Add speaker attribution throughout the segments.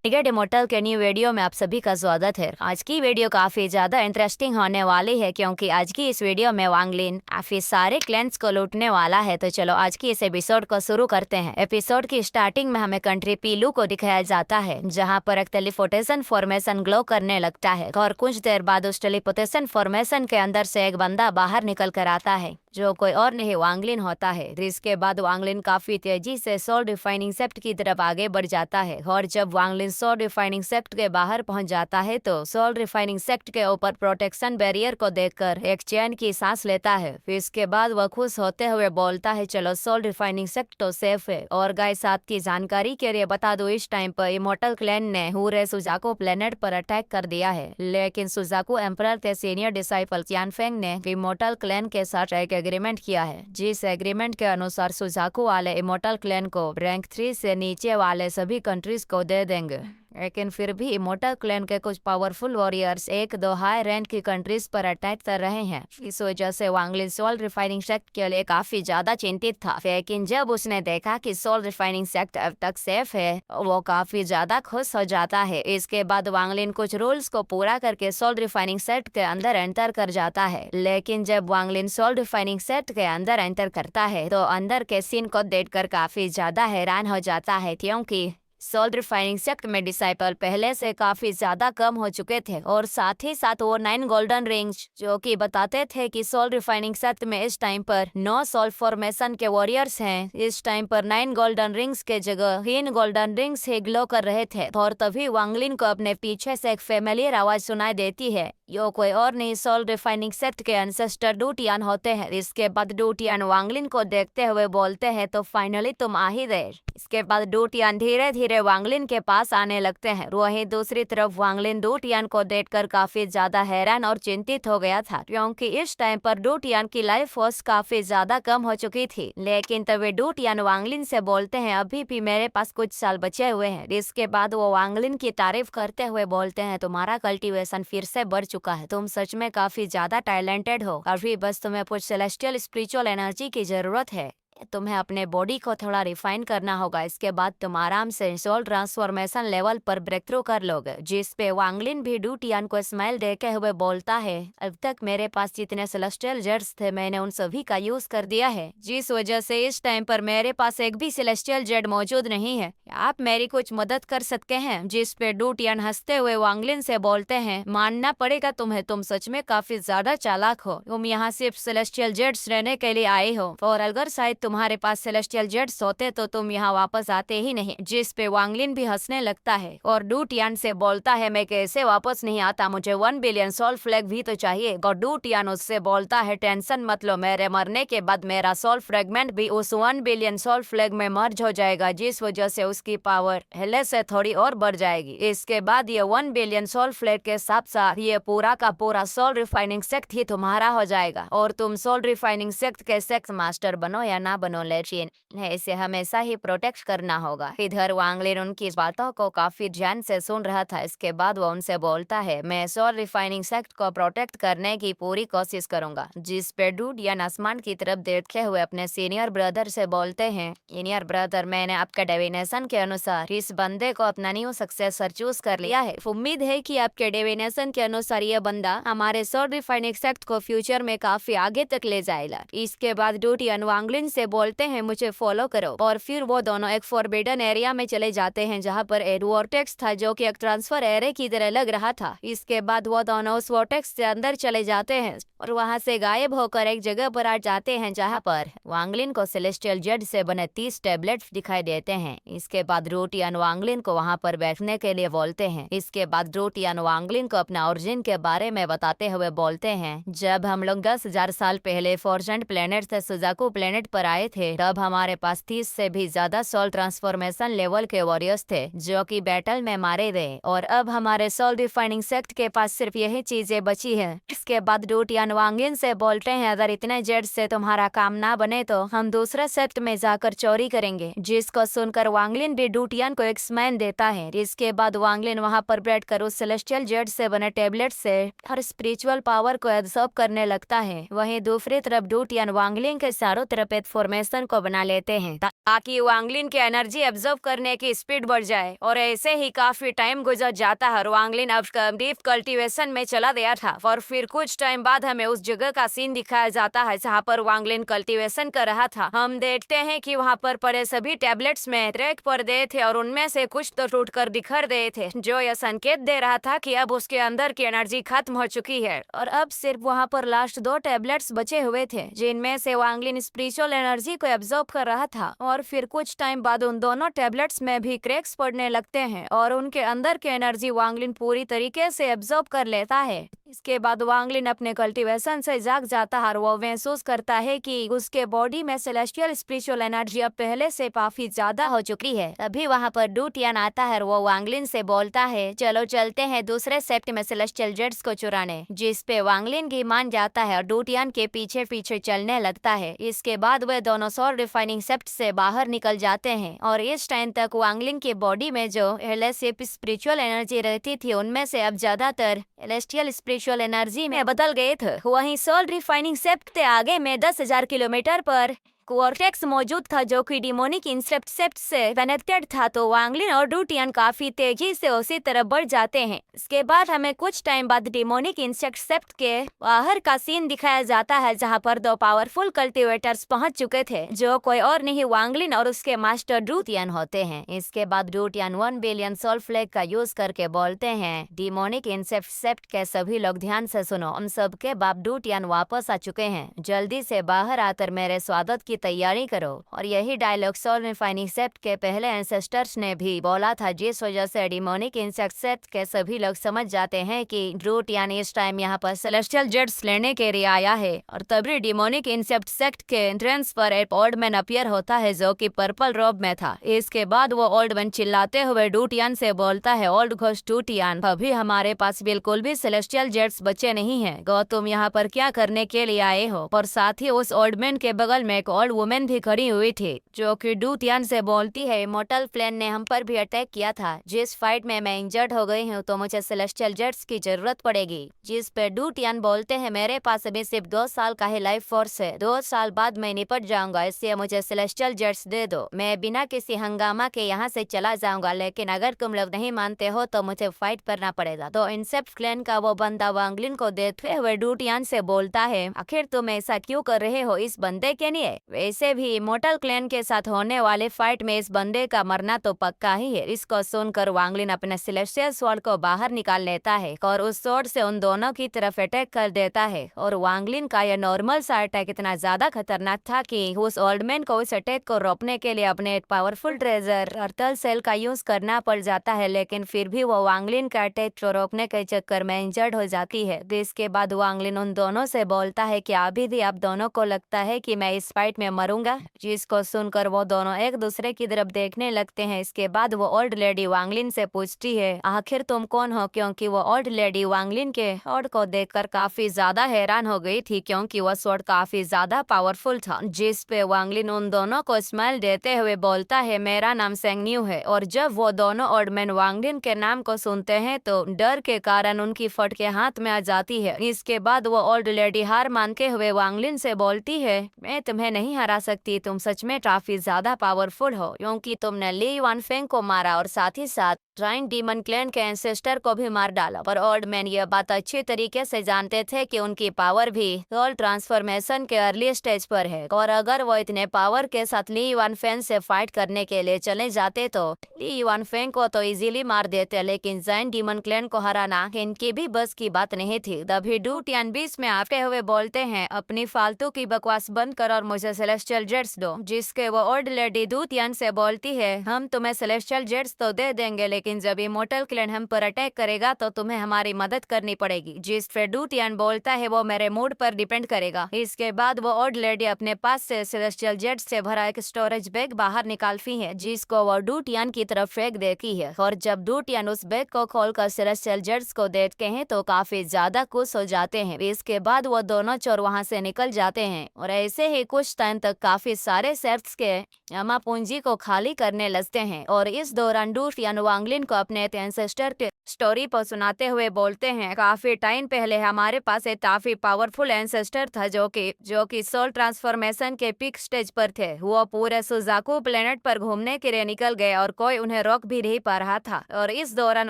Speaker 1: Ticket immortal के new video में आप सभी का स्वागत है। आज की वीडियो काफी ज्यादा इंटरेस्टिंग होने वाली है क्योंकि आज की इस वीडियो में वांग लिन काफी सारे क्लाइंट्स को लूटने वाला है। तो चलो आज की इस एपिसोड को शुरू करते हैं। एपिसोड की स्टार्टिंग में हमें कंट्री पीलू को दिखाया जाता है जहाँ पर एक टेलीपोर्टेशन फॉर्मेशन ग्लो करने लगता है और कुछ देर बाद उस टेलीपोर्टेशन फॉर्मेशन के अंदर से एक बंदा बाहर निकल कर आता है जो कोई और नहीं वांग लिन होता है। इसके बाद वांग लिन काफी तेजी से सोल डिफाइनिंग सेप्ट की तरफ आगे बढ़ जाता है और जब वांग लिन सोल रिफाइनिंग सेक्ट के बाहर पहुंच जाता है तो सोल रिफाइनिंग सेक्ट के ऊपर प्रोटेक्शन बैरियर को देखकर एक चैन की सांस लेता है। फिर इसके बाद वह खुश होते हुए बोलता है, चलो सोल रिफाइनिंग सेक्ट तो सेफ है। और गाइस, साथ की जानकारी के लिए बता दो, इस टाइम पर इमोर्टल क्लैन ने हुरे सुजाको प्लेनेट पर अटैक कर दिया है, लेकिन सुजाको एम्परर के सीनियर डिसाइपल चियानफेंग ने इमोर्टल क्लैन के साथ एक एग्रीमेंट किया है, जिस एग्रीमेंट के अनुसार सुजाको वाले इमोर्टल क्लैन को रैंक 3 से नीचे वाले सभी कंट्रीज को दे देंगे। लेकिन फिर भी इमोर्टल क्लैन के कुछ पावरफुल वॉरियर्स एक दो हाई रैंक की कंट्रीज पर अटैक कर रहे हैं। इस वजह से वांग लिन सोल रिफाइनिंग सेक्ट के लिए काफी ज्यादा चिंतित था, लेकिन जब उसने देखा कि सोल रिफाइनिंग सेक्ट अब तक सेफ है वो काफी ज्यादा खुश हो जाता है। इसके बाद वांग लिन कुछ रूल्स को पूरा करके सोल रिफाइनिंग सेक्ट के अंदर एंटर कर जाता है, लेकिन जब वांग लिन सोल रिफाइनिंग सेक्ट के अंदर एंटर करता है तो अंदर के सीन को देखकर काफी ज्यादा हैरान हो जाता है, क्योंकि सोल रिफाइनिंग सेक्ट में डिसाइपल पहले से काफी ज्यादा कम हो चुके थे और साथ ही साथ वो 9 गोल्डन रिंग्स जो कि बताते थे कि सोल रिफाइनिंग सेक्ट में इस टाइम पर 9 सोल फॉर्मेशन के वॉरियर्स हैं, इस टाइम पर 9 गोल्डन रिंग्स के जगह 3 गोल्डन रिंग्स ही ग्लो कर रहे थे। और तभी वांग लिन को अपने पीछे से एक फेमिलियर आवाज सुनाई देती है। यो कोई और नहीं, सोल रिफाइनिंग सेक्ट के एंसेस्टर डू टियान होते हैं। इसके बाद डू टियान वांग लिन को देखते हुए बोलते हैं, तो फाइनली तुम आ ही गए। इसके बाद डू टियान धीरे धीरे वांग लिन के पास आने लगते हैं। वहीं दूसरी तरफ वांग लिन डू टियान को देखकर काफी ज्यादा हैरान और चिंतित हो गया था, क्योंकि इस टाइम पर डू टियान की लाइफ फोर्स काफी ज्यादा कम हो चुकी थी। लेकिन तभी डू टियान वांग लिन से बोलते हैं, अभी भी मेरे पास कुछ साल बचे हुए हैं। इसके बाद वो वांग लिन की तारीफ करते हुए बोलते हैं, तुम्हारा कल्टीवेशन फिर से बढ़ चुका है, तुम सच में काफी ज्यादा टैलेंटेड हो। अभी बस तुम्हें कुछ सेलेस्टियल स्पिरिचुअल एनर्जी की जरूरत है, तुम्हें अपने बॉडी को थोड़ा रिफाइन करना होगा। इसके बाद तुम आराम से सोल ट्रांसफॉर्मेशन लेवल पर ब्रेक थ्रू कर लोगे। जिस पे वांग लिन भी डू टियान को स्माइल देते हुए बोलता है, अब तक मेरे पास जितने सेलेस्टियल जेट्स थे मैंने उन सभी का यूज कर दिया है, जिस वजह से इस टाइम पर मेरे पास एक भी सेलेस्टियल जेट मौजूद नहीं है। आप मेरी कुछ मदद कर सकते हैं? जिस पे डू टियान हंसते हुए वांग लिन से बोलते हैं, मानना पड़ेगा तुम्हें, तुम सच में काफी ज्यादा चालाक हो। तुम यहाँ सिर्फ सेलेस्टियल जेट्स रहने के लिए आए हो, और अगर शायद तुम्हारे पास सेलेस्टियल जेट्स होते तो तुम यहाँ वापस आते ही नहीं। जिस पे वांग लिन भी हंसने लगता है और डू टियान से बोलता है, मैं कैसे वापस नहीं आता, मुझे 1 बिलियन सोल फ्लैग भी तो चाहिए। और डू टियान उससे बोलता है, टेंशन मत लो, मेरे मरने के बाद मेरा सोल फ्रेगमेंट भी उस 1 बिलियन सोल फ्लैग में मर्ज हो जाएगा, जिस वजह से उसकी पावर पहले से थोड़ी और बढ़ जाएगी। इसके बाद ये 1 बिलियन सोल फ्लैग के साथ साथ ये पूरा का पूरा सोल रिफाइनिंग सेक्ट ही तुम्हारा हो जाएगा, और तुम सोल रिफाइनिंग सेक्ट के सेक्स मास्टर बनो या ना बनो, लेकिन इसे हमेशा ही प्रोटेक्ट करना होगा। इधर वांग लिन उनकी बातों को काफी ध्यान से सुन रहा था। इसके बाद वो उनसे बोलता है, मैं सोल रिफाइनिंग सेक्ट को प्रोटेक्ट करने की पूरी कोशिश करूंगा। जिस पे डू टियान आसमान की तरफ देखते हुए अपने सीनियर ब्रदर से बोलते हैं, सीनियर ब्रदर, मैंने आपके डिविनेशन के अनुसार इस बंदे को अपना न्यू सक्सेसर चूज कर लिया है। उम्मीद है कि आपके डिविनेशन के अनुसार ये बंदा हमारे सोल रिफाइनिंग सेक्ट को फ्यूचर में काफी आगे तक ले जाएगा। इसके बाद डू टियान वांग लिन से बोलते हैं, मुझे फॉलो करो। और फिर वो दोनों एक फॉरबिडन एरिया में चले जाते हैं जहाँ पर एक वोर्टेक्स था जो कि एक ट्रांसफर एरे की तरह लग रहा था। इसके बाद वो दोनों उस वोर्टेक्स से अंदर चले जाते हैं और वहाँ से गायब होकर एक जगह पर आ जाते हैं जहाँ पर वांग लिन को सेलेस्टियल जेट से बने 30 टैबलेट्स दिखाई देते हैं। इसके बाद डू टियान वांग लिन को वहाँ पर बैठने के लिए बोलते हैं। इसके बाद डू टियान वांग लिन को अपना ओरिजिन के बारे में बताते हुए बोलते हैं, जब हम लोग 10,000 साल पहले फोर्जेंट प्लेनेट से सुजाकू प्लेनेट पर आए थे, तब हमारे पास 30 से भी ज्यादा सोल ट्रांसफॉर्मेशन लेवल के वॉरियर्स थे जो कि बैटल में मारे गए, और अब हमारे सोल डिफाइनिंग सेक्ट के पास सिर्फ यही चीजें बची हैं। इसके बाद डू टियान वांग लिन से बोलते हैं, अगर इतने जेट से तुम्हारा काम ना बने तो हम दूसरा सेक्ट में जाकर चोरी करेंगे। जिसको सुनकर वांग लिन भी डू टियान को एक स्माइल देता है। इसके बाद वांग लिन वहाँ पर बैठकर उस सेलेस्टियल जेट से बने टेबलेट से हर स्पिरिचुअल पावर को एब्सॉर्ब करने लगता है। वहीं दूसरी तरफ डू टियान वांग लिन के चारों तरफ एक ट्रांसफॉर्मेशन को बना लेते हैं ताकि वांगलिन की एनर्जी एब्जॉर्ब करने की स्पीड बढ़ जाए। और ऐसे ही काफी टाइम गुजर जाता है और वांगलिन अब डीप कल्टीवेशन में चला गया था। और फिर कुछ टाइम बाद हमें उस जगह का सीन दिखाया जाता है जहाँ पर वांगलिन कल्टीवेशन कर रहा था। हम देखते हैं कि वहाँ पर पड़े सभी टैबलेट्स में क्रैक पड़ गए थे और उनमें से कुछ तो टूट कर बिखर गए थे, जो यह संकेत दे रहा था कि अब उसके अंदर की एनर्जी खत्म हो चुकी है और अब सिर्फ वहाँ पर लास्ट 2 टैबलेट्स बचे हुए थे जिनमें से वांगलिन स्पिरिचुअल एनर्जी को एब्जॉर्ब कर रहा था। और फिर कुछ टाइम बाद उन दोनों टैबलेट्स में भी क्रैक्स पड़ने लगते हैं और उनके अंदर की एनर्जी वांगलिन पूरी तरीके से एब्जॉर्ब कर लेता है। इसके बाद वांगलिन अपने कल्टीवेशन से जाग जाता है और वो महसूस करता है कि उसके बॉडी में सेलेस्टियल स्पिरिचुअल एनर्जी अब पहले से काफी ज्यादा हो चुकी है। तभी वहाँ पर डू टियान आता है और वो वांगलिन से बोलता है, चलो चलते हैं दूसरे सेक्ट में सेलेस्टियल जेट्स को चुराने, जिस पे वांगलिन भी मान जाता है और डू टियान के पीछे पीछे चलने लगता है। इसके बाद वे दोनों सोल रिफाइनिंग सेक्ट से बाहर निकल जाते हैं और इस टाइम तक वांगलिन की बॉडी में जो स्पिरिचुअल एनर्जी रहती थी उनमें से अब ज्यादातर सेलेस्टियल स्पिरिचुअल एनर्जी में बदल गए थे। वहीं सोल रिफाइनिंग सेप्ट के आगे में 10,000 किलोमीटर पर कोर्टेक्स मौजूद था जो कि डिमोनिक इंसेप्ट सेप्ट से कनेक्टेड था। तो वांगलिन और डू टियान काफी तेजी से उसी तरफ बढ़ जाते हैं। इसके बाद हमें कुछ टाइम बाद डिमोनिक इंसेक्ट सेप्ट के बाहर का सीन दिखाया जाता है जहां पर 2 पावरफुल कल्टीवेटर्स पहुंच चुके थे जो कोई और नहीं वांगलिन और उसके मास्टर डू टियान होते हैं। इसके बाद डू टियान 1 बिलियन सोल फ्लैग का यूज करके बोलते हैं, डिमोनिक इंसेप्ट सेप्ट के सभी लोग ध्यान से सुनो, हम सबके बाप डू टियान वापस आ चुके हैं, जल्दी से बाहर आकर मेरे स्वागत की तैयारी करो। और यही डायलॉग सोल रिफाइनिंग सेप्ट के पहले एंसेस्टर्स ने भी बोला था, जिस वजह से डिमोनिक इंसेक्ट सेप्ट के सभी लोग समझ जाते हैं कि डू टियान इस टाइम यहाँ पर सेलेस्टियल जेट्स लेने के लिए आया है। और तभी डिमोनिक इंसेक्ट सेप्ट के एंट्रेंस पर एक ओल्ड मैन अपीयर होता है जो कि पर्पल रोब में था। इसके बाद वो ओल्ड मैन चिल्लाते हुए डू टियान से बोलता है, ओल्ड घोस्ट डू टियान, अभी हमारे पास बिल्कुल भी सेलेस्टियल जेट्स बचे नहीं है, गो तुम यहाँ पर क्या करने के लिए आए हो। और साथ ही उस ओल्ड मैन के बगल में एक ओल्ड वुमेन भी खड़ी हुई थी जो कि डू टियान से बोलती है, इमॉर्टल प्लेन ने हम पर भी अटैक किया था, जिस फाइट में मैं इंजर्ड हो गई हूँ तो मुझे सेलेस्टियल जेट्स की जरूरत पड़ेगी। जिस पे डू टियान बोलते हैं, मेरे पास अभी सिर्फ 2 साल का ही लाइफ फोर्स है, 2 साल बाद मैं निपट जाऊंगा, इसलिए मुझे सेलेस्टियल जेट्स दे दो, मैं बिना किसी हंगामा के यहाँ से चला जाऊंगा, लेकिन अगर तुम लोग नहीं मानते हो तो मुझे फाइट करना पड़ेगा। तो इंसेप्ट क्लैन का वो बंदा वांगलिन को देखते हुए डू टियान से बोलता है, आखिर तुम ऐसा क्यों कर रहे हो इस बंदे के लिए, वैसे भी इमॉर्टल क्लैन के साथ होने वाले फाइट में इस बंदे का मरना तो पक्का ही है। इसको सुनकर वांगलिन अपने सेलेस्टियल स्वॉर्ड को बाहर निकाल लेता है और उस स्वॉर्ड से उन दोनों की तरफ अटैक कर देता है। और वांगलिन का यह नॉर्मल सा अटैक इतना ज्यादा खतरनाक था कि उस ओल्ड मैन को उस अटैक को रोकने के लिए अपने एक पावरफुल ट्रेजर अर्तल सेल का यूज करना पड़ जाता है, लेकिन फिर भी वो वांगलिन का अटैक को रोकने के चक्कर में इंजर्ड हो जाती है। इसके बाद वांगलिन उन दोनों से बोलता है कि अभी भी आप दोनों को लगता है कि मैं इस फाइट में मरूंगा, जिसको सुनकर वो दोनों एक दूसरे की तरफ देखने लगते हैं। इसके बाद वो ओल्ड लेडी वांगलिन से पूछती है, आखिर तुम कौन हो, क्योंकि वो ओल्ड लेडी वांगलिन के स्वॉर्ड को देखकर काफी ज्यादा हैरान हो गई थी क्योंकि वो स्वॉर्ड काफी ज्यादा पावरफुल था। जिस पे वांगलिन उन दोनों को स्माइल देते हुए बोलता है, मेरा नाम सेंगन्यू है। और जब वो दोनों ओल्ड मैन वांगलिन के नाम को सुनते हैं तो डर के कारण उनकी फटके हाथ में आ जाती है। इसके बाद वो ओल्ड लेडी हार मानते हुए वांगलिन से बोलती है, मैं तुम्हें नहीं हरा सकती, तुम सच में काफी ज्यादा पावरफुल हो क्योंकि तुमने ली वानफेंग को मारा और साथ ही साथ ट्राइन डीमन क्लैन के एंसेस्टर को भी मार डाला। पर ओल्ड मैन यह बात अच्छी तरीके से जानते थे कि उनकी पावर भी सोल ट्रांसफॉर्मेशन के अर्ली स्टेज पर है और अगर वो इतने पावर के साथ ली वानफेंग से फाइट करने के लिए चले जाते तो ली वानफेंग को तो इजीली मार देते, लेकिन जाइन डीमन क्लैन को हराना इनकी भी बस की बात नहीं थी। तभी डू टियान बीच में आते हुए बोलते हैं, अपनी फालतू की बकवास बंद कर और मुझे सेलेस्टियल जेट्स दो। जिसके वो ओल्ड लेडी डू टियान से बोलती है, हम तुम्हें सेलेस्टियल जेट्स तो दे देंगे, लेकिन जब इमॉर्टल क्लैन हम पर अटैक करेगा तो तुम्हें हमारी मदद करनी पड़ेगी। जिस पे डू टियान बोलता है, वो मेरे मूड पर डिपेंड करेगा। इसके बाद वो ओल्ड लेडी अपने पास से सेलेस्टियल जेट्स से भरा एक स्टोरेज बैग बाहर निकालती है, जिसको वो डू टियान की तरफ फेंक देती है। और जब डू टियान उस बैग को खोलकर सेलेस्टियल जेट्स को देखते हैं तो काफी ज्यादा खुश हो जाते हैं। इसके बाद वो दोनों चोर वहाँ से निकल जाते हैं और ऐसे ही कुछ टाइम तक काफी सारे सेफ्ट्स के जमा पूंजी को खाली करने लगते हैं। और इस दौरान डू टियान वांगलिन को अपने एंसेस्टर के स्टोरी पर सुनाते हुए बोलते हैं, काफी टाइम पहले हमारे पास एक काफी पावरफुल एंसेस्टर था जो कि सोल ट्रांसफॉर्मेशन के पीक स्टेज पर थे। वो पूरे सुजाकू प्लेनेट पर घूमने के लिए निकल गए और कोई उन्हें रोक भी नहीं पा रहा था। और इस दौरान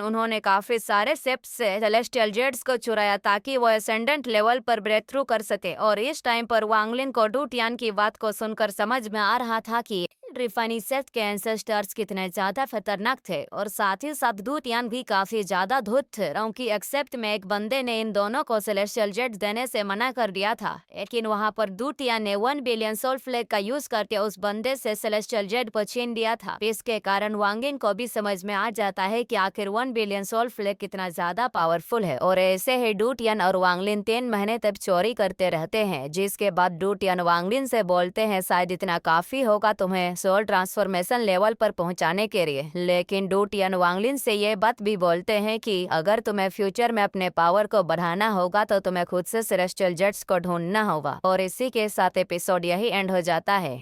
Speaker 1: उन्होंने काफी सारे शिप्स से सेलेस्टियल जेट्स को चुराया ताकि वो एसेंडेंट लेवल पर ब्रेक थ्रू कर सके। और इस टाइम पर वांगलिन को डू टियान की बात को सुनकर समझ में आ रहा था कि रिफानिसेट के एंसेस्टर्स कितने ज्यादा खतरनाक थे और साथ ही साथ दूतियान भी काफी ज्यादा धूत थे, क्योंकि एक्सेप्ट में एक बंदे ने इन दोनों को सेलेस्टियल जेट देने से मना कर दिया था। लेकिन वहां पर दूतियान ने 1 बिलियन सोल फ्लैग का यूज करके उस बंदे से सेलेस्टियल जेट को छीन लिया था। इसके कारण वांगिन को भी समझ में आ जाता है कि आखिर 1 बिलियन सोल फ्लैग कितना ज्यादा पावरफुल है। और ऐसे ही डूटियन और वांगलिन 3 महीने तक चोरी करते रहते हैं, जिसके बाद डूटियन वांगलिन से बोलते हैं शायद इतना काफी होगा तुम्हें सोल ट्रांसफॉर्मेशन लेवल पर पहुंचाने के लिए। लेकिन डूटियन वांगलिन से ये बात भी बोलते हैं कि अगर तुम्हें फ्यूचर में अपने पावर को बढ़ाना होगा तो तुम्हें खुद से सेलेस्टियल जेट्स को ढूंढना होगा। और इसी के साथ एपिसोड यही एंड हो जाता है।